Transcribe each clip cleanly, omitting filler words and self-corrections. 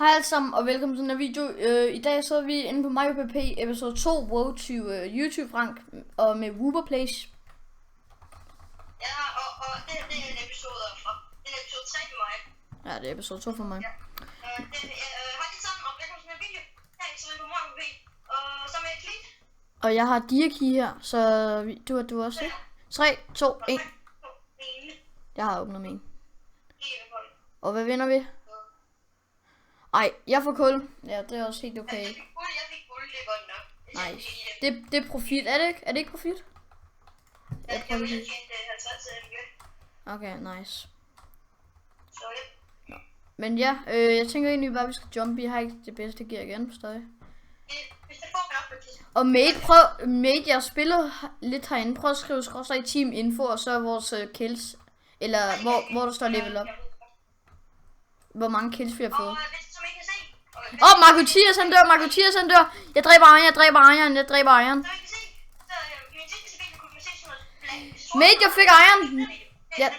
Hej alle sammen og velkommen til den her video. I dag så er vi inde på Mario PP episode 2 Road to YouTube rank og med Wooper Place. Ja, og det er en episode fra. Det er episode 3 for mig. Ja, det er episode 2 for mig. Ja. Hej alle sammen og velkommen til den her video. Her er vi på Mario PP. Og så med et klik. Og jeg har Dirky her, så du også ikke? 3, 2, 1. Jeg har åbnet min. Og hvad vinder vi? Ej, jeg får kul. Ja, det er også helt okay. Jeg fik guld, det er godt nok. Nice. Det er profit, er det ikke? Er det ikke profit? Jeg vil have tjent 50 MG. Okay, nice. Så ja. Men ja, jeg tænker egentlig bare, at vi skal jump. Jeg har ikke det bedste gear igen, stadig. Hvis det får nok på det. Og Mate, jeg spiller lidt herinde. Prøv at skrive skråstreg team info, og så vores kills. Eller hvor der står level up. Hvor mange kills vi har fået. Marco-Thias han dør, Jeg dræber Iron. Mate, jeg fik Iron. Ja.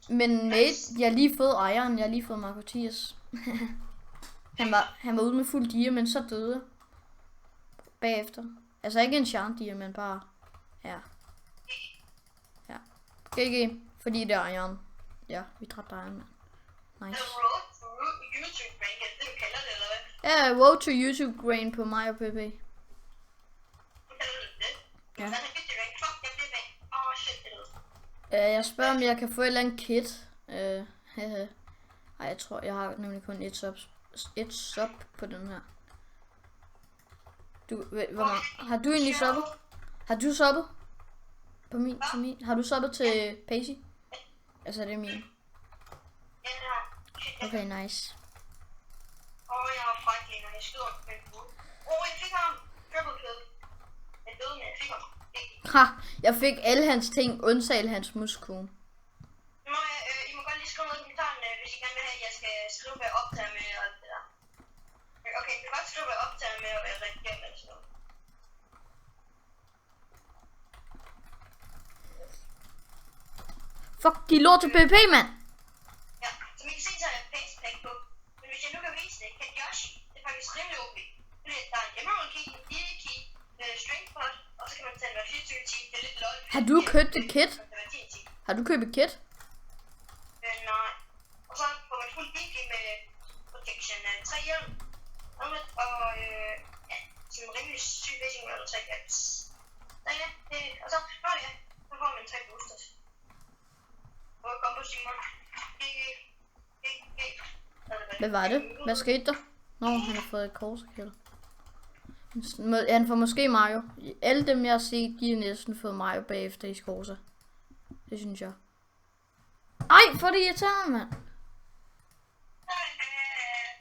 Men Mate, jeg har lige fået Iron, jeg har lige fået Marco-Thias. han var ude med fuld gear, men så døde bagefter. Altså ikke en chant gear, men bare ja. GG, fordi det er Iron. Ja, vi dræbte Iron, man. Nice. Ja, Road to YouTube Grain på Mario PP. Ja. Jeg spørger om jeg kan få et eller andet kit. Ej, jeg tror jeg har nemlig kun et sub på den her. Har du egentlig subbet? Har du subbet? På min? Har du subbet til Pacey? Altså det er min. Okay, nice. Jeg var frygtelig, når jeg skyder med en bud. Jeg fik ham. Triple kill. Jeg døde, men jeg fik ham. Ha, jeg fik alle hans ting, undtagen hans muskone. I må godt lige skrive noget i kommentaren, hvis I gerne vil have, at jeg skal skrive, hvad jeg optager med og alt det der. Okay, jeg kan godt skrive, hvad jeg optager med og hvad jeg redigerer med og sådan noget. Fuck, de lå til PP, mand. Ja, som I kan se, så har jeg facepack på. Men hvis jeg nu kan vise det, kan Yoshi, det er faktisk rimelig OP. Fordi der er en Emerald Key, en Deer Key, Strength Pot, og så kan man tage en 24 10. Det er lidt lol. Har du købt et kit? Har du købt et kit? Nej. Og så får man fuld DK med protection af 3 hjelm. Og ja, sådan en rimelig syg fishing rod og 3 caps. Så ja, og så får man 3 boosters. Og combo streamer. Hvad var det? Hvad skete der? Nå, han har fået et korsekill. Han får måske Mario. Alle dem jeg har set, de har næsten fået Mario bagefter i Skorsa. Det synes jeg. Ej, for det irriterer, mand.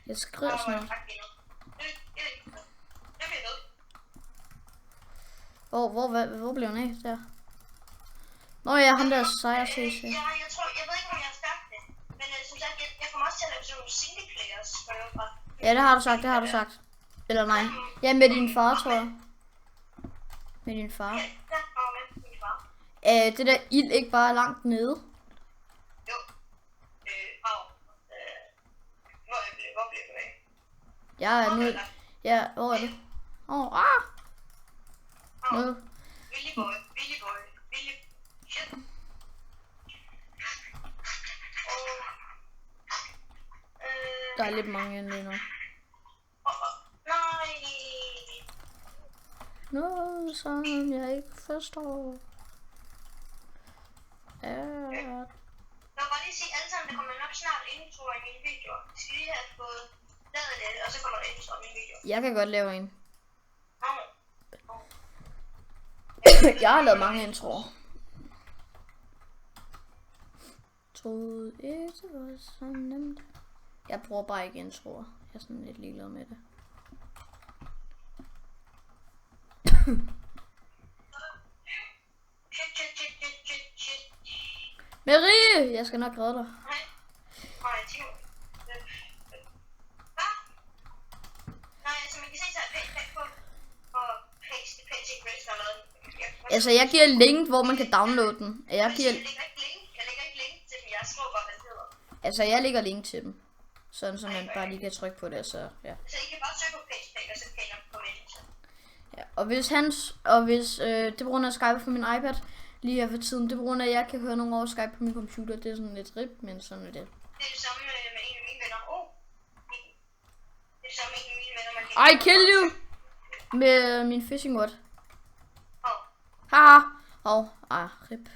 Jeg skriver snart. Hvor blev han af der? Nå ja, han der sejr CC. Jeg ved ikke om jeg har sagt det. Men som sagt, jeg kommer også til at lave sådan nogle single players. Ja, det har du sagt. Eller nej. Ja, med din far, tror jeg. Med din far. Ja, med min far. Det der ild ikke bare langt nede? Jo. Hvor bliver du af? Jeg er nu. Ja, hvor er det? Nu. Willy boy. Shit. Der er lidt mange inde lige nu. Nej. Noget, som jeg ikke forstår. Jeg vil bare lige sige alle sammen, der kommer nok snart intro i mine videoer. Jeg skal lige have fået lavet det, og så kommer der intro i mine videoer. Jeg kan godt lave en. Jeg har lavet mange introer. Troede ikke, det var så nemt. Jeg bruger bare ikke introer. Jeg er sådan lidt ligeglad med det. Marie, jeg skal nok redde dig. Altså, jeg giver link, hvor man kan downloade den. Jeg lægger ikke link til, jeg skriver bare, hvad det hedder. Altså, jeg lægger link til dem. Sådan, så man bare lige kan trykke på det, så ja. Så I kan bare søge på PagePack, og så kan I på Messenger. Ja, og hvis det er på grund af Skype på min iPad, lige her for tiden, det er på grund af, at jeg kan høre nogle over Skype på min computer, det er sådan lidt rip, men sådan er det. Det er det samme med en af mine venner. Det er det samme med en af mine venner, man kan... I kill you! Med min fishing rod. Haha. Rip.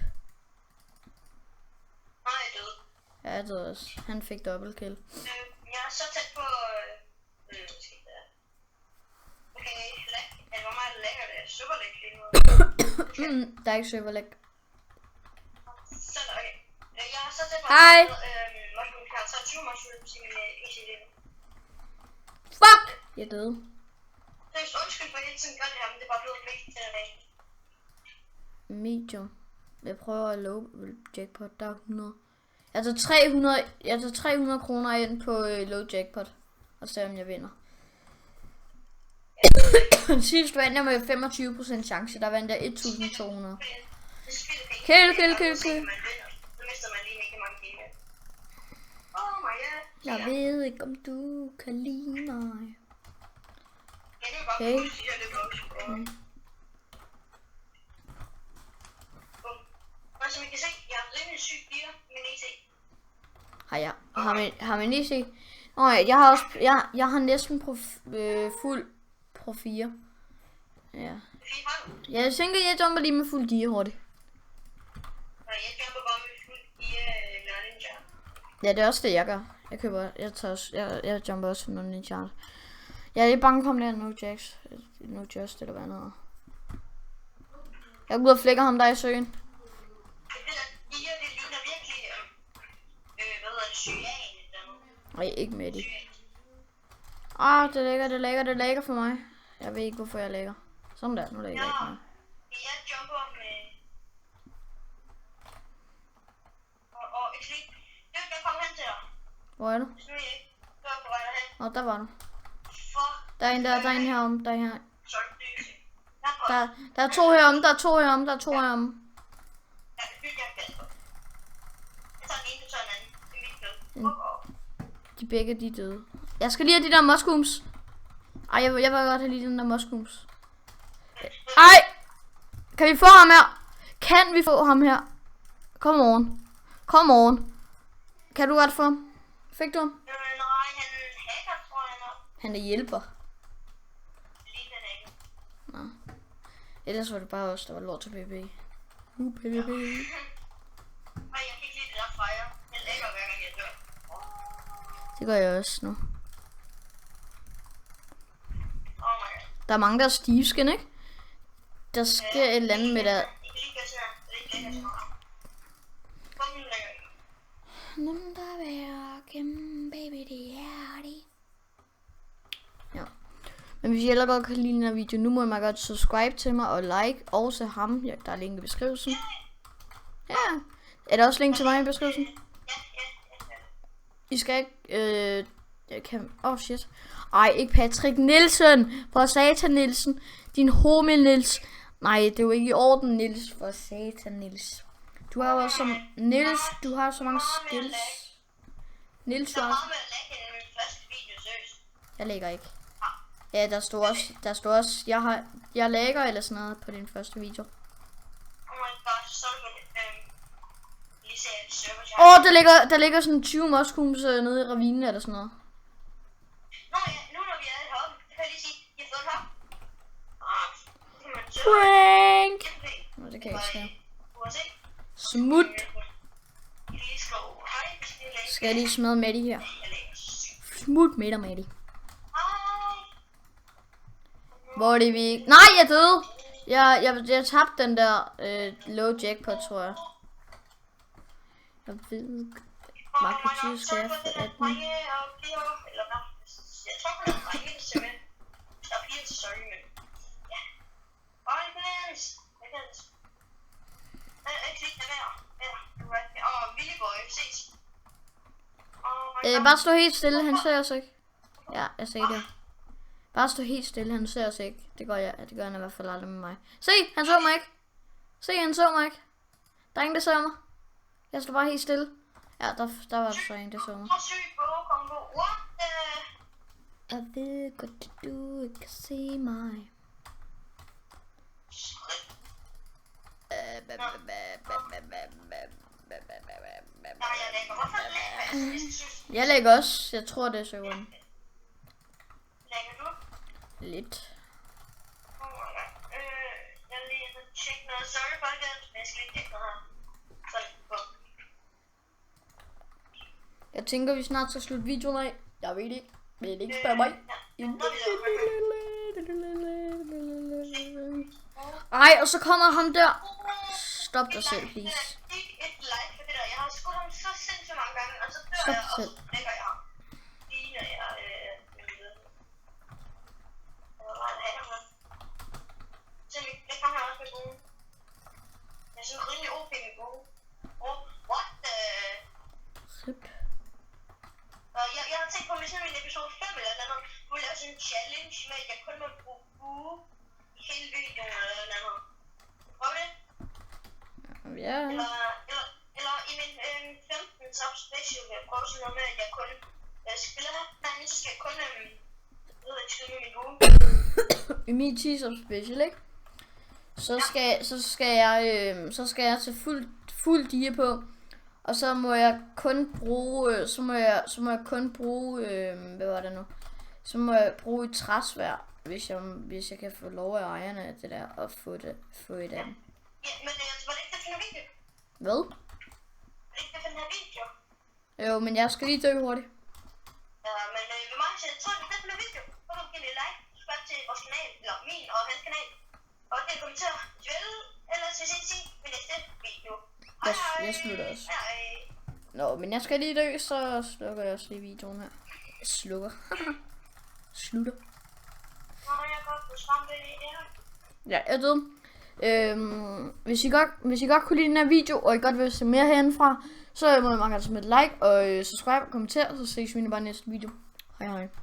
Nej, jeg er død. Ja, det er også. Han fik dobbelt kill. Jeg er så tæt på... Okay, lag. Hvor meget lækker det er. Super lækker lige nu. Der er ikke server lag. Sådan, okay. Jeg er så tæt på... Hej! Mushroom Card, så er 20 mushrooms i min ECD. Fuck! Jeg er døde. Seriøst, undskyld for hele tiden gør det her, men det er bare blevet vigtigt til at dag. Medium. Jeg prøver at low jackpot. Der er 100. Jeg tager 300 kroner ind på low jackpot. Og se om jeg vinder. Sidst vandt jeg med 25% chance. Der vandt jeg 1200. Kill. Så mister man lige ikke mange penge. Oh my god. Jeg ved ikke om du kan lide mig. Jeg kan bare Okay. sige, at det er også. Og som I kan se, jeg er rimelig syg gear med min EC. Har man lige set? Nå ja, jeg har også jeg har næsten fuld Pro 4. Ja. Jeg tænker jeg jumper lige med fuld gear hurtigt. Og jeg jumper bare med fuld gear eller ninja. Ja, det er også det jeg gør. Jeg jumper også med ninja. Jeg er lidt bange på om det er no just eller hvad andet. Jeg går ud og flækker ham der i søen. Det der gear, det ligner virkelig hvad hedder det, cyan eller noget. Nej, ikke med det. Det lægger for mig. Jeg ved ikke hvorfor jeg lægger. Sådan der, nu lægger jeg ikke mere. Jeg jumper med... Og et klip. Jeg vil komme hen til dig. Hvor er du? Hvis nu jeg ikke gør på vej derhen. Nå, der var du. Fuck. Der er en herom, der er her. Sorry, det er Der er to herom, der er to herom. Ja, det er jeg glad for. Jeg tager den ene, du tager den anden. Det er mit blod. De begge, de er døde. Jeg skal lige have de der mushrooms. Ej, jeg vil godt have lige den der mushrooms. Ej! Kan vi få ham her? Kan vi få ham her? Come on. Kan du godt få ham? Fik du ham? Nej, han hacker, tror jeg nok. Han er hjælper. Lige den hacker. Nå. Ellers var det bare os, der var lort til PvP. PvP. Og jeg kan ikke lide det der fejre. Den lægger hver gang jeg dør. Det gør jeg også nu. Oh my god. Der er mange, der er stivskin, ikke? Der sker et eller andet med der. I kan lige gøre sådan her. Det er ikke længere så meget. Kom nu længere. Nogen der vil baby, det er det. Ja. Men hvis I ellers godt kan lide den her video, nu må I godt subscribe til mig og like. Også ham. Ja, der er link i beskrivelsen. Ja. Er der også link til mig i beskrivelsen? Ja. I skal ikke... jeg kan... shit. Ej, ikke Patrick Nielsen. For satan Nielsen. Din homie Nils. Nej, det er jo ikke i orden, Nils. For satan Nils. Du har jo også som... Nils, du har så mange skills. Nils, du Der er har... meget med at lægge i min første video, seriøst. Jeg lægger ikke. Ja, der står også... Jeg lægger eller sådan noget på din første video. Oh my god, så er det lige se at server. Der ligger sådan 20 mushrooms nede i ravinen eller sådan noget. Nå ja, nu når vi er heroppe, det kan jeg lige sige, jeg har fået her. Prank! Nå, det kan jeg ikke skrive. Smut! Skal jeg lige smadre Maddie her? Smut med dig, Maddie. Hvor er det vi... Nej, jeg døde! Jeg tabte den der low jackpot, tror jeg. Jeg ved... Marketing skal jeg få 18. Jeg tror på den drenge, det simpelthen. Der er piger til sorry, men... Ja. Ikke lige det der. Willy Boy, ses. Bare stå helt stille, han ser os ikke. Ja, jeg ser det. Bare stå helt stille, han ser os ikke. Det gør han i hvert fald aldrig med mig. Se, han så mig ikke. Se, han så mig ikke. Der er ingen, der ser mig. Jeg står bare helt stille. Ja, der var så en, det så mig. Og syg bogkombo. What the... I feel good to do it, can see my... Nej, jeg lægger. Hvorfor lægger jeg? Jeg lægger også. Jeg tror, det er serveren. Lægger du? Lidt. Jeg lige tjekke noget. Sorry, folkens. Jeg skal lige tjekke noget her. Sådan, på. Jeg tænker, vi snart skal slutte videoen af. Jeg ved ikke. Men ikke spørg mig. Ej, og så kommer ham der. Stop dig selv, please. Et like for det der. Jeg har skudt ham så sindssygt mange gange, og så dør Stop jeg, og selv. så lægger jeg ham. Lige når jeg det kan han også med gode. Jeg er sådan rimelig OP med gode. What the... Jeg har tænkt på, hvis jeg i episode 5 eller andet, du vil lave sådan en challenge med, at jeg kun må bruge bue i hele videoen eller andet. Prøv det? Ja. Eller i min 15 sub special vil jeg prøve sådan noget med, at jeg kun spiller her, så skal jeg kun skyde med min bue. I min 10 sub special, ikke? Så skal jeg til fuld die på. Og så må jeg kun bruge, hvad var det nu? Så må jeg bruge et træsværd, hvis jeg kan få lov af ejerne af det der, og få et af dem. Ja, men var det ikke det for en video? Hvad? Var det ikke det for den her video? Jo, men jeg skal lige dø hurtigt. Ja, men hvor meget siger tror du, det er for en video? Så du give det like, subscribe til vores kanal, eller min og hans kanal. Og det kommenterer, hvis du vil, ellers vil jeg sige min næste video. Jeg slutter også. Nå, men jeg skal lige dø, så slukker jeg også lige videoen her. Jeg slukker. Slutter. Nå, jeg kan godt svampe det her. Ja, jeg døde. Hvis I godt kunne lide den her video, og I godt vil se mere herindefra, så må I meget gerne smide et like og subscribe og kommentere, så ses vi bare i næste video. Hej hej.